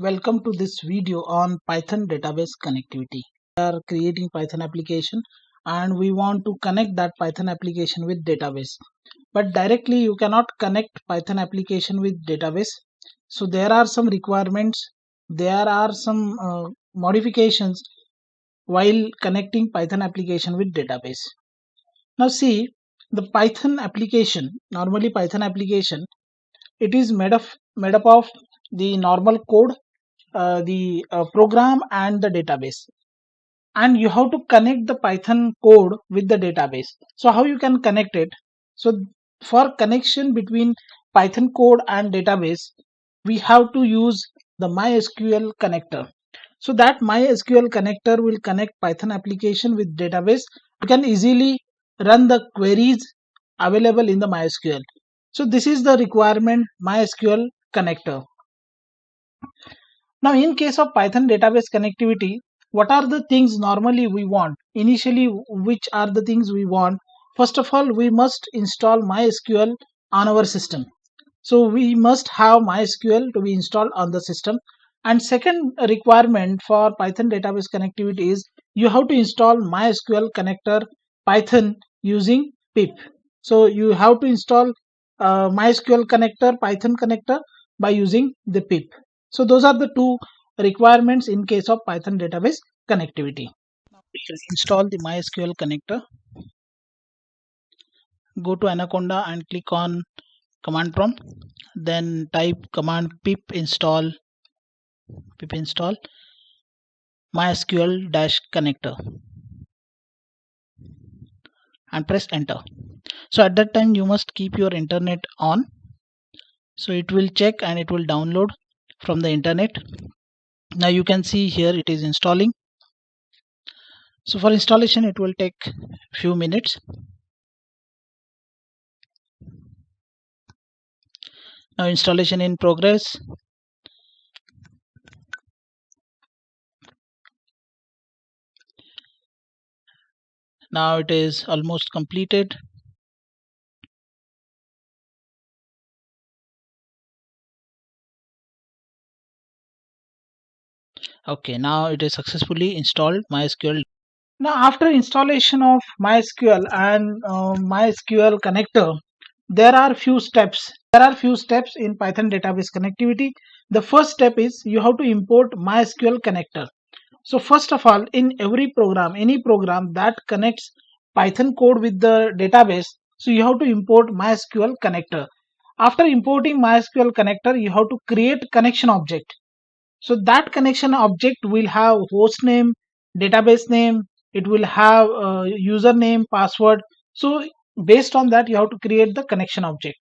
Welcome to this video on Python database connectivity. We are creating Python application and we want to connect that Python application with database. But directly you cannot connect Python application with database. So there are some requirements, there are some modifications while connecting Python application with database. Now see, the Python application, normally Python application, it is made up of the normal code, the program and the database, and you have to connect the Python code with the database. So how you can connect it? So for connection between Python code and database, we have to use the MySQL connector. So that MySQL connector will connect Python application with database. You can easily run the queries available in the MySQL. So this is the requirement, MySQL connector. Now, in case of Python database connectivity, what are the things normally we want? Initially, which are the things we want? First of all, we must install MySQL on our system. So we must have MySQL to be installed on the system. And second requirement for Python database connectivity is you have to install MySQL connector Python using pip. So you have to install MySQL connector Python connector by using the pip. So those are the two requirements in case of Python database connectivity. Now we can install the MySQL connector. Go to Anaconda and click on command prompt. Then type command pip install MySQL connector and press enter. So at that time you must keep your internet on. So it will check and it will download from the internet. Now you can see here it is installing. So for installation it will take few minutes. Now installation in progress. Now it is almost completed. Okay, now it is successfully installed MySQL. Now after installation of MySQL and MySQL connector, there are few steps. There are few steps in Python database connectivity. The first step is you have to import MySQL connector. So first of all, in every program, any program that connects Python code with the database, so you have to import MySQL connector. After importing MySQL connector, you have to create connection object. So that connection object will have host name, database name, it will have username, password. So based on that, you have to create the connection object.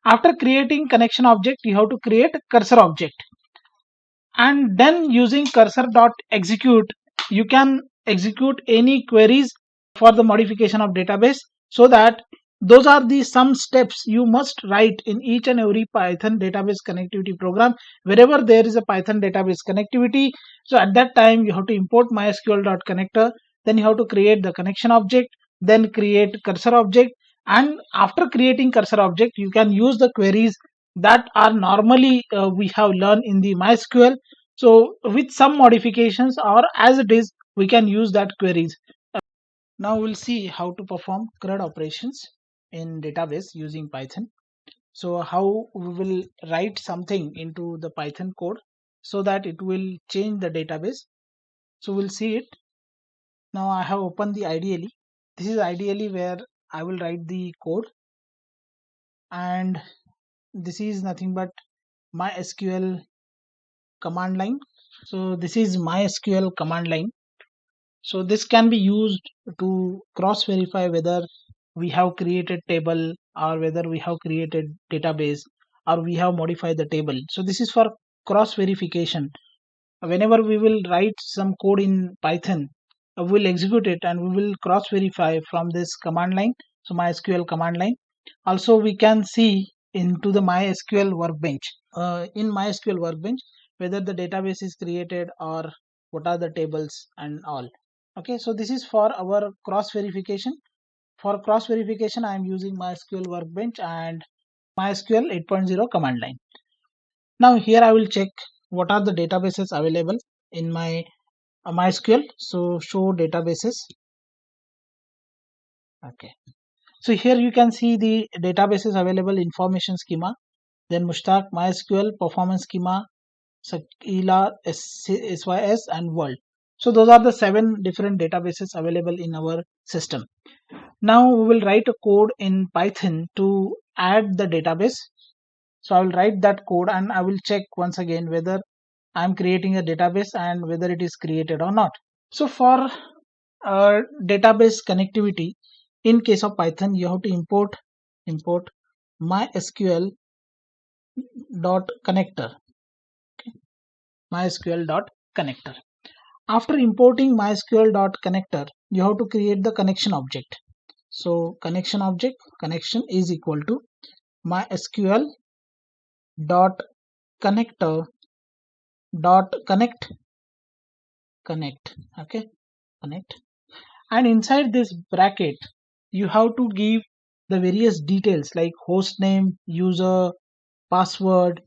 After creating connection object, you have to create cursor object. And then using cursor.execute, you can execute any queries for the modification of database. So that those are the some steps you must write in each and every Python database connectivity program wherever there is a Python database connectivity. So at that time you have to import mysql.connector, then you have to create the connection object, then create cursor object, and after creating cursor object you can use the queries that are normally we have learned in the MySQL. So with some modifications or as it is, we can use that queries. Now we'll see how to perform CRUD operations in database using Python. So how we will write something into the Python code so that it will change the database. So we'll see it. Now I have opened the IDLE. This is IDLE where I will write the code, and this is nothing but MySQL command line. So this is MySQL command line. So this can be used to cross verify whether we have created table or whether we have created database or we have modified the table. So this is for cross verification. Whenever we will write some code in Python, we'll execute it and we will cross verify from this command line. So MySQL command line. Also we can see into the MySQL workbench. In MySQL workbench, whether the database is created or what are the tables and all. Okay, so this is for our cross verification. For cross verification, I am using MySQL workbench and MySQL 8.0 command line. Now here I will check what are the databases available in my MySQL. So show databases. Okay. So here you can see the databases available: information schema, then Mushtaq, MySQL, performance schema, Sakila, SYS, and World. So those are the 7 different databases available in our system. Now we will write a code in Python to add the database. So I will write that code and I will check once again whether I am creating a database and whether it is created or not. So for database connectivity, in case of Python, you have to import MySQL dot connector. Okay. MySQL dot connector. After importing MySQL dot connector, you have to create the connection object. So connection object connection is equal to MySQL dot connector dot connect. Okay, connect. And inside this bracket, you have to give the various details like host name, user, password,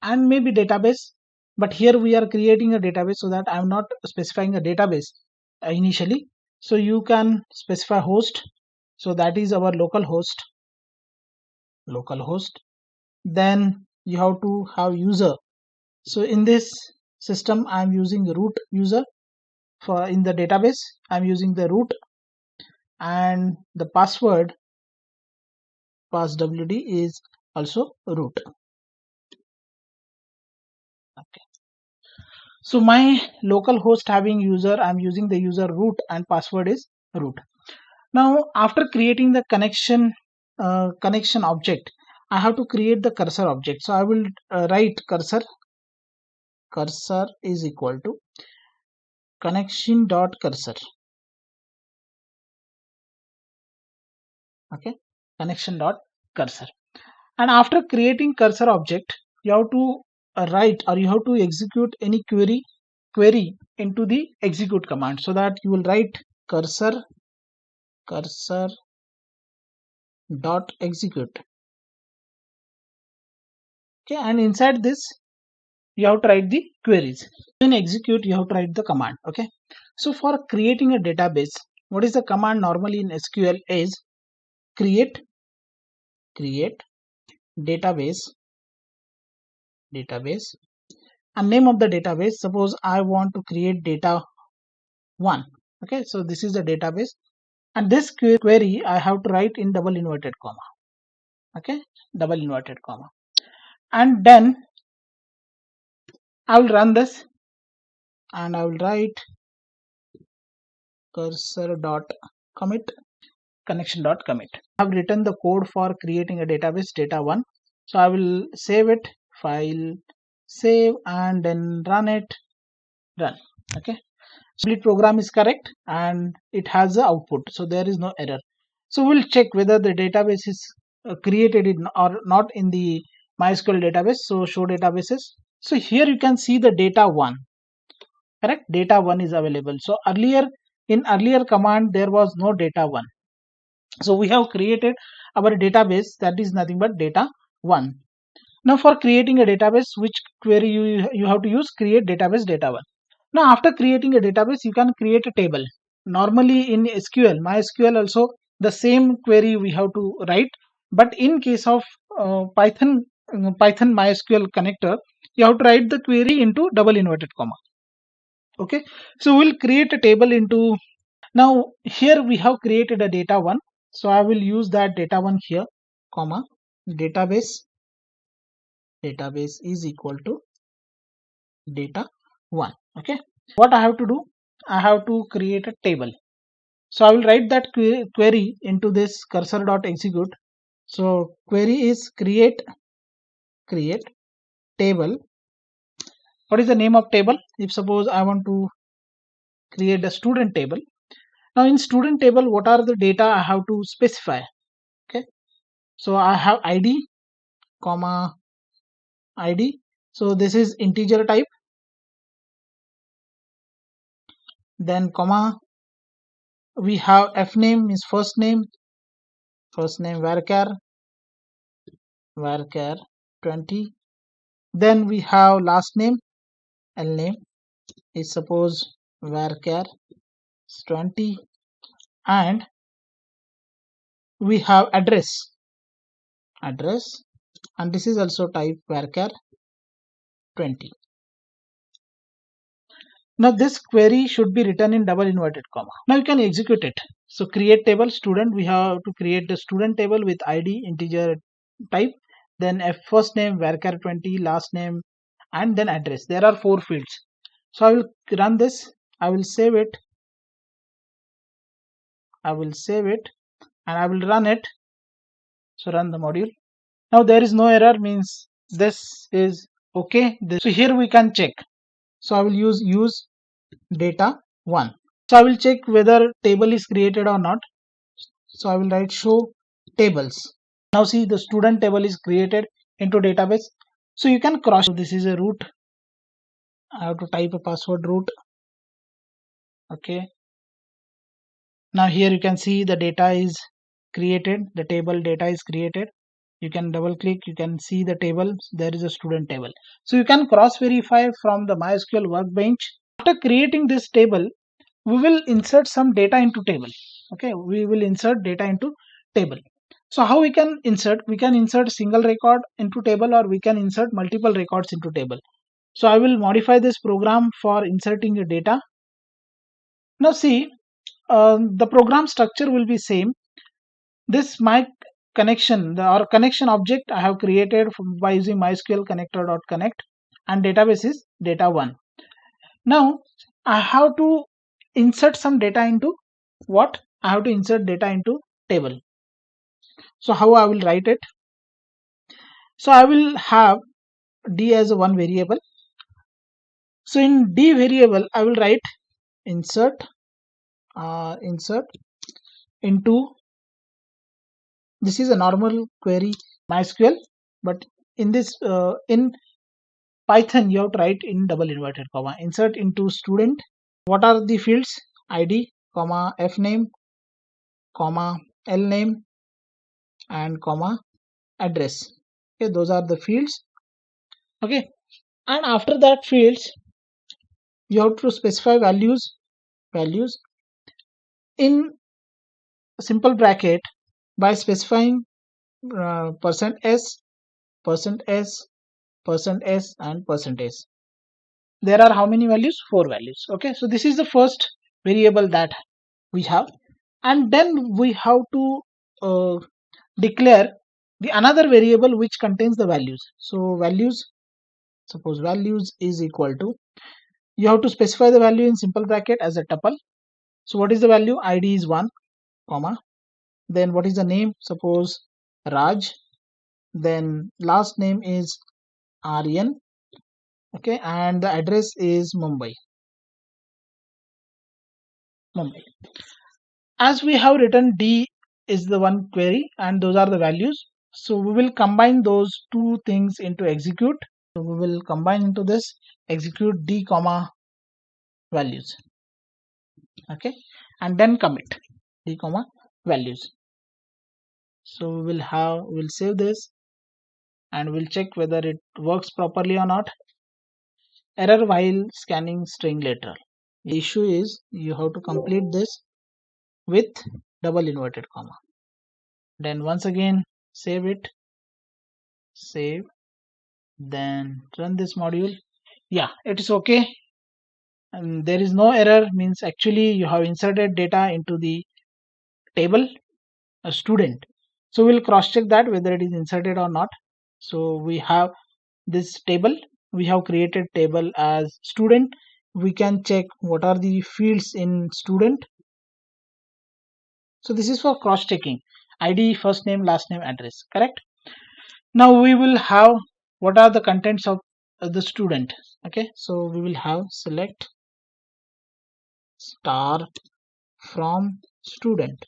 and maybe database. But here we are creating a database, so that I'm not specifying a database initially. So you can specify host. So that is our local host. Then you have to have user. So in this system, I'm using root user. For in the database, I'm using the root, and the password passwd is also root. Okay. So my local host having user, I'm using the user root, and password is root. Now after creating the connection object, I have to create the cursor object. So I will write cursor is equal to connection dot cursor. Okay, connection dot cursor. And after creating cursor object, you have to write, or you have to execute any query into the execute command. So that you will write cursor dot execute. Okay, and inside this you have to write the queries. In execute, you have to write the command. Okay, so for creating a database, what is the command normally in SQL is create database, and name of the database. Suppose I want to create data 1. Okay, so this is the database, and this query I have to write in double inverted comma. Okay, double inverted comma, and then I will run this, and I will write cursor dot commit, connection dot commit. I have written the code for creating a database data1. So I will save it, file, save, and then run. Okay, split program is correct and it has the output, so there is no error. So we'll check whether the database is created in or not in the MySQL database. So show databases. So here you can see the data1. Correct, data1 is available. So in earlier command there was no data1. So we have created our database, that is nothing but data1. Now for creating a database, which query you have to use? Create database data1. Now after creating a database, you can create a table. Normally in SQL, MySQL also the same query we have to write, but in case of Python MySQL connector, you have to write the query into double inverted comma. Okay, so we'll create a table into. Now here we have created a data1, so I will use that data1 here, comma, database is equal to data1. Okay, what I have to do? I have to create a table. So I will write that query into this cursor dot execute. So query is create table. What is the name of table? If suppose I want to create a student table. Now in student table, what are the data I have to specify? Okay, so I have ID, comma, ID. So this is integer type. Then comma, we have fname is first name varchar 20. Then we have last name name is suppose varchar 20, and we have address, and this is also type varchar 20. Now this query should be written in double inverted comma. Now you can execute it. So create table student, we have to create the student table with id integer type, then a first name varchar 20, last name, and then address. There are 4 fields. So I will run this, I will save it, and I will run it. So run the module. Now there is no error, means this is okay. So here we can check. So I will use data 1. So I will check whether table is created or not. So I will write show tables. Now see, the student table is created into database. So you can cross. This is a root. I have to type a password root. Okay. Now here you can see the data is created. The table data is created. You can double click. You can see the table. There is a student table. So you can cross verify from the MySQL workbench. After creating this table, we will insert some data into table. Okay, we will insert data into table. So how we can insert? We can insert single record into table, or we can insert multiple records into table. So I will modify this program for inserting the data. Now see, the program structure will be same. This my connection, or connection object I have created by using MySQL connector.connect, and database is data1. Now I have to insert some data into what? I have to insert data into table. So how I will write it? So I will have d as a one variable. So in d variable I will write insert into, this is a normal query MySQL, but in this in Python you have to write in double inverted comma. Insert into student. What are the fields? ID, comma fname, comma lname, and comma address. Okay, those are the fields. Okay, and after that fields you have to specify values in simple bracket by specifying %s, %s, %s, and %s. There are how many values? 4 values. Okay, so this is the first variable that we have, and then we have to declare the another variable which contains the values. So values, suppose values is equal to, you have to specify the value in simple bracket as a tuple. So what is the value? ID is 1, comma, then what is the name? Suppose Raj, then last name is Aryan, okay, and the address is Mumbai. As we have written, d is the one query and those are the values. So we will combine those two things into execute. So we will combine into this execute d comma values, okay, and then commit d comma values. So we will save this and we'll check whether it works properly or not. Error while scanning string literal. The issue is you have to complete this with double inverted comma. Then once again save it, then run this module. Yeah, it is okay, and there is no error, means actually you have inserted data into the table a student. So we'll cross check that whether it is inserted or not. So we have this table, we have created table as student. We can check what are the fields in student. So this is for cross checking ID, first name, last name, address, correct. Now we will have what are the contents of the student. Okay, so we will have select star from student.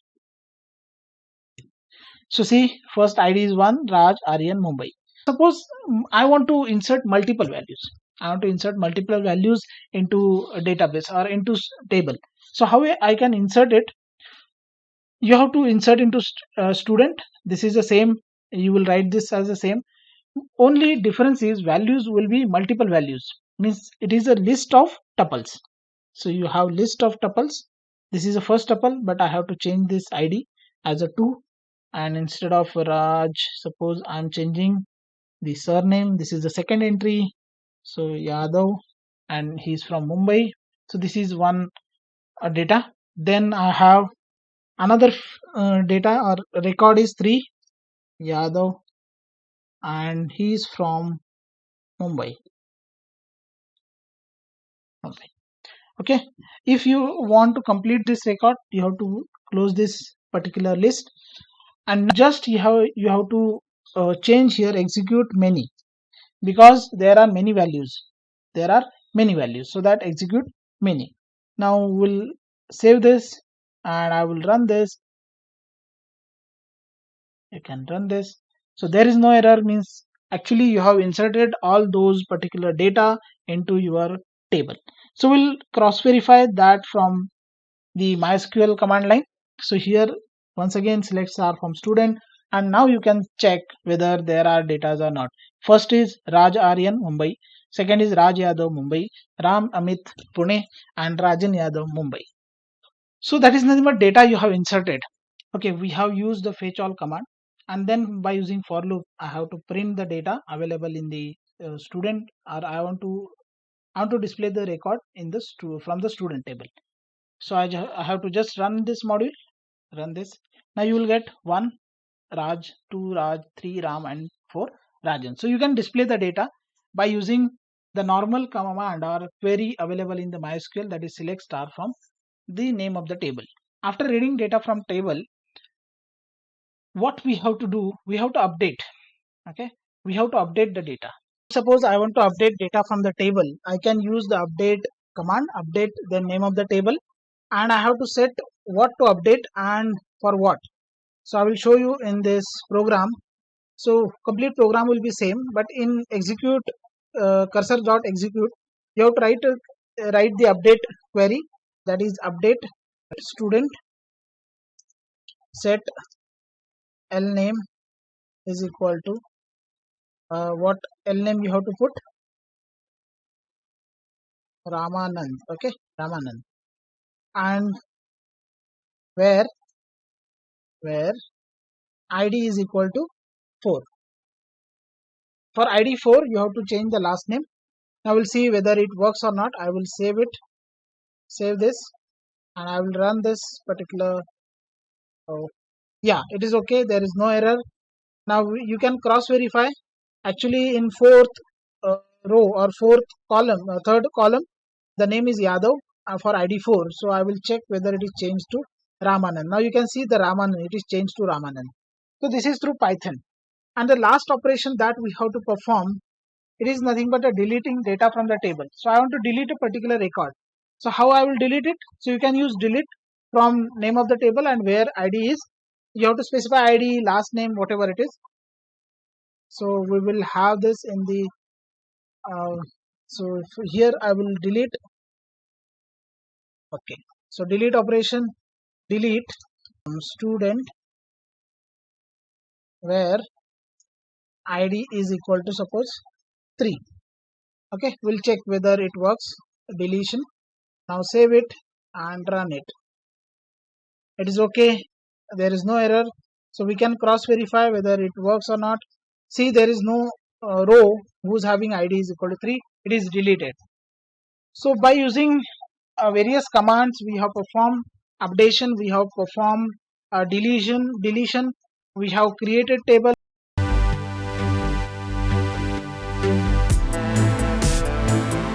So see, first ID is 1, Raj, Aryan, Mumbai. Suppose I want to insert multiple values. I want to insert multiple values into a database or into table. So how I can insert it? You have to insert into student. This is the same. You will write this as the same. Only difference is values will be multiple values. means it is a list of tuples. So you have list of tuples. This is the first tuple, but I have to change this id as a 2, and instead of Raj, suppose I'm changing the surname. This is the second entry, so Yadav, and he's from Mumbai. So this is one data. Then I have another data or record is 3, Yadav, and he's from Mumbai. Okay, if you want to complete this record, you have to close this particular list, and just you have to change here execute many, because there are many values. There are many values, so that execute many. Now we'll save this, and I will run this. You can run this. So there is no error, means actually you have inserted all those particular data into your table. So we'll cross verify that from the MySQL command line. So here once again select star from student, and now you can check whether there are data or not. First is Raj Aryan Mumbai, second is Raj Yadav Mumbai, Ram Amit Pune, and Rajan Yadav Mumbai. So that is nothing but data you have inserted. Okay, we have used the fetch all command, and then by using for loop I have to print the data available in the student, or I want to display the record in the from the student table. So I have to just run this module, run this. Now you will get 1 Raj, 2 Raj, 3 Ram, and 4 Rajan. So you can display the data by using the normal command or query available in the MySQL, that is select star from the name of the table. After reading data from table, what we have to do, we have to update. Okay, we have to update the data. Suppose I want to update data from the table, I can use the update command, update the name of the table, and I have to set what to update and for what. So I will show you in this program. So complete program will be same, but in execute cursor.execute, you have to write the update query, that is update student set l name is equal to what l name you have to put, Ramanand. Okay, Ramanand, and where id is equal to 4. For id 4 you have to change the last name. Now we'll see whether it works or not. I will save it, save this, and I will run this particular. Yeah, it is okay, there is no error. Now you can cross verify. Actually in fourth row or fourth column, third column, the name is Yadav for id 4. So I will check whether it is changed to Ramanand. Now you can see the Ramanand, it is changed to Ramanand. So this is through Python. And the last operation that we have to perform, it is nothing but a deleting data from the table. So I want to delete a particular record. So how I will delete it? So you can use delete from name of the table and where id is. You have to specify id, last name, whatever it is. So we will have this in the so here I will delete. Okay, so delete operation, delete student where id is equal to suppose 3. Okay, we'll check whether it works. Deletion. Now save it and run it. It is okay, there is no error. So we can cross verify whether it works or not. See, there is no row whose having id is equal to 3. It is deleted. So by using various commands, we have performed updation, we have performed deletion, we have created table.